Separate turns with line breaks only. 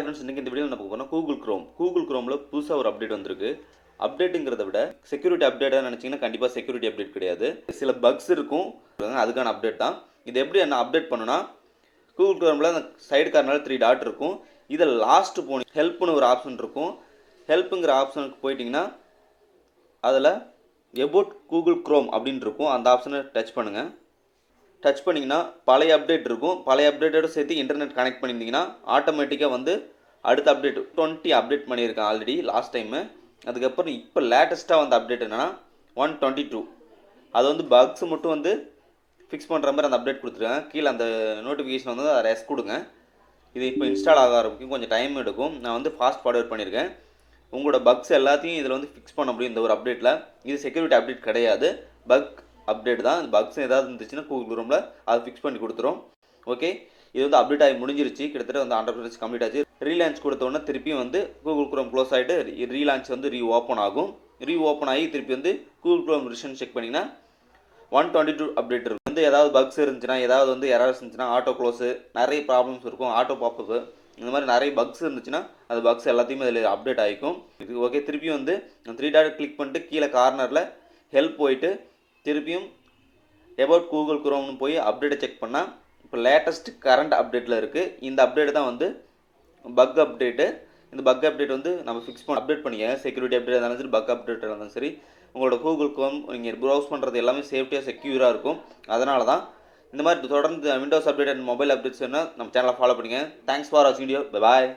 Hi friends, இன்றைக்கி இந்த வீடியோவில் நம்ம போனால் கூகுள் க்ரோமில் புதுசாக ஒரு அப்டேட் வந்திருக்கு. அப்டேட்டுங்கிறத விட செக்யூரிட்டி அப்டேட்டாக நினச்சிங்கன்னா கண்டிப்பாக செக்யூரிட்டி அப்டேட் கிடையாது. சில பக்ஸ் இருக்கும், அதுக்கான அப்டேட் தான். இது எப்படி என்ன அப்டேட் பண்ணுன்னா, கூகுள் க்ரோமில் அந்த சைடு கார்னரில் 3 டாட் இருக்கும். இதில் லாஸ்ட்டு போனீங்க ஹெல்ப்னு ஒரு ஆப்ஷன் இருக்கும். ஹெல்ப்புங்கிற ஆப்ஷனுக்கு போயிட்டிங்கன்னா அதில் எபோட் கூகுள் க்ரோம் அப்படின்னு இருக்கும். அந்த ஆப்ஷனை டச் பண்ணுங்கள். டச் பண்ணிங்கன்னா பழைய அப்டேட் இருக்கும். பழைய அப்டேட்டோடு சேர்த்து இன்டர்நெட் கனெக்ட் பண்ணியிருந்தீங்கன்னா ஆட்டோமேட்டிக்காக வந்து அடுத்த அப்டேட் 20 அப்டேட் பண்ணியிருக்கேன் ஆல்ரெடி லாஸ்ட் டைமு. அதுக்கப்புறம் இப்போ லேட்டஸ்ட்டாக வந்து அப்டேட் என்னென்னா 122. அது வந்து பக்ஸ் மட்டும் வந்து ஃபிக்ஸ் பண்ணுற மாதிரி அந்த அப்டேட் கொடுத்துருக்கேன். கீழே அந்த நோட்டிஃபிகேஷன் வந்து அதை ரெஸ் கொடுங்க. இது இப்போ இன்ஸ்டால் ஆக ஆரம்பிக்கும், கொஞ்சம் டைம் எடுக்கும். நான் வந்து ஃபாஸ்ட் ஃபார்வர்ட் பண்ணியிருக்கேன். உங்களோட பக்ஸ் எல்லாத்தையும் இதில் வந்து ஃபிக்ஸ் பண்ண முடியும் இந்த ஒரு அப்டேட்டில். இது செக்யூரிட்டி அப்டேட் கிடையாது, பக் அப்டேட் தான். பக்ஸ் ஏதாவது இருந்துச்சுன்னா கூகுள் க்ரோமில் அதை ஃபிக்ஸ் பண்ணி கொடுத்துரும். ஓகே, இது வந்து அப்டேட் ஆகி முடிஞ்சிருச்சு. கிட்டத்தட்ட வந்து 100% கம்ப்ளீட் ஆச்சு. ரீலான்ச் கொடுத்தோன்னே திருப்பியும் வந்து கூகுள் க்ரோம் க்ளோஸ் ஆகிட்டு ரீலான்ச் வந்து ஓப்பன் ஆகும். ஓப்பன் ஆகி திருப்பி வந்து கூகுள் க்ரோம் ரிஷன் செக் பண்ணிங்கன்னா 122 அப்டேட் இருக்கும். வந்து ஏதாவது பக்ஸ் இருந்துச்சுன்னா, ஏதாவது வந்து எரர்ஸ் இருந்துச்சுன்னா, ஆட்டோ க்ளோஸு, நிறைய ப்ராப்ளம்ஸ் இருக்கும், ஆட்டோ பாப்பப்பு, இந்த மாதிரி நிறைய பக்ஸ் இருந்துச்சுன்னா அந்த பக்ஸ் எல்லாத்தையுமே அதில் அப்டேட் ஆகிக்கும். இது ஓகே. திருப்பியும் வந்து 3 டாட் கிளிக் பண்ணிட்டு கீழே கார்னரில் ஹெல்ப் போயிட்டு திருப்பியும் எபவுட் கூகுள் க்ரோம்னு போய் அப்டேட்டை செக் பண்ணால் இப்போ லேட்டஸ்ட் கரண்ட் அப்டேட்டில் இருக்குது. இந்த அப்டேட் தான் வந்து பக் அப்டேட்டு. இந்த பக் அப்டேட் வந்து நம்ம ஃபிக்ஸ் பண்ணி அப்டேட் பண்ணிக்க. செக்யூரிட்டி அப்டேட் இருந்தாலும் சரி, பக் அப்டேட் இருந்தாலும் சரி, உங்களோட கூகுள் க்ரோம் நீங்கள் ப்ரௌஸ் பண்ணுறது எல்லாமே சேஃப்டியாக செக்யூராக இருக்கும். அதனால தான் இந்த மாதிரி தொடர்ந்து Windows update and mobile updates வேணால் நம்ம சேனலை ஃபாலோ பண்ணுங்கள். தேங்க்ஸ் ஃபார் வாட்சிங் வீடியோ. பாய்.